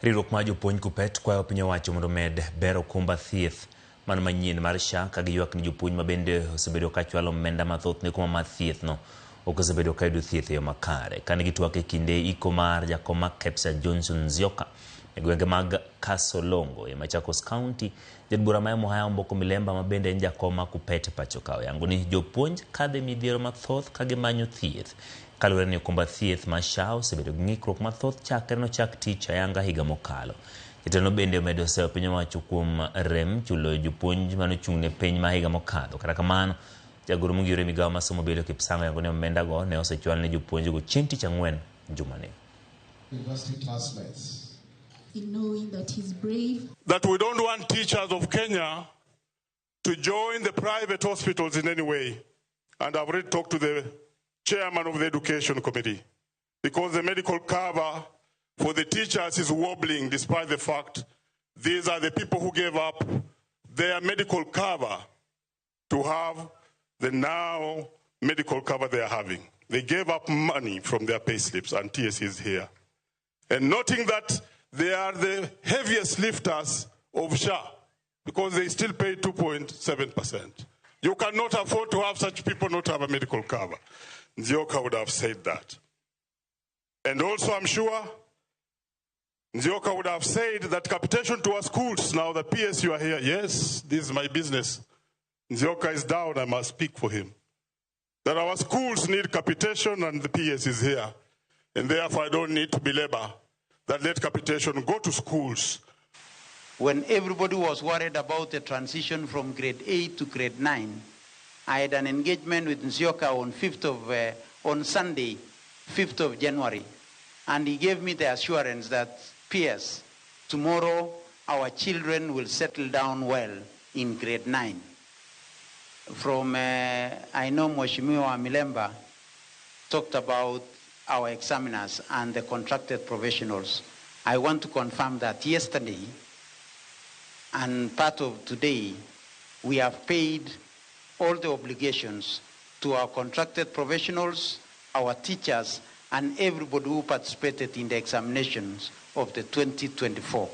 Riwruok mar jopuonj KUPPET kwayo piny owacho mondo med bero okumba thieth man manyien mar SHA ka giywak ni jopuonj mabende osebedo ka chwalo omenda mathoth ne kuma mar thieth no ok osebedo ka yudo thieth e yo makare. Kane gitwak e kinde iko mar jakom mar KEPSA Johnson Nzioka e gwenge mag Kasolongo e Machakos County, jadbura ma Muhaya Omboko Milemba mabende en jakom mar KUPPET pacho kaw yango ni jopuonj kadhe midhiero mathoth ka gimanyo thieth. Kaluwore ni okumba thieth mar SHA osebedo gi ng'ikruok mathoth chakre nochak tich ayanga higa mokalo. Jatelo bende omedo seyo piny owacho kuom rem chulo jopuonj manochung' ne piny ma higa mokalo. Kata kamano, jagoro mong'ere migawo mar somo bedo Kipsang yango ni omenda go ne osechwal ne jopuonj go chieng' tich ang'wen jumani. University classmates, in knowing that he's brave, that we don't want teachers of Kenya to join the private hospitals in any way. And I've already talked to the chairman of the education committee, because the medical cover for the teachers is wobbling, despite the fact these are the people who gave up their medical cover to have the now medical cover they are having. They gave up money from their pay slips, and TSC is here. And noting that they are the heaviest lifters of SHA, because they still pay 2.7%. You cannot afford to have such people not have a medical cover. Nzioka would have said that. And also, I'm sure Nzioka would have said that capitation to our schools, now that PSU are here, yes, this is my business. Nzioka is down, I must speak for him. That our schools need capitation and the PS is here. And therefore, I don't need to belabor that let capitation go to schools. When everybody was worried about the transition from grade 8 to grade 9, I had an engagement with Nzioka on Sunday, 5th of January, and he gave me the assurance that, PS, tomorrow our children will settle down well in grade 9. I know Mheshimiwa Milemba talked about our examiners and the contracted professionals. I want to confirm that yesterday and part of today, we have paid all the obligations to our contracted professionals, our teachers, and everybody who participated in the examinations of the 2024.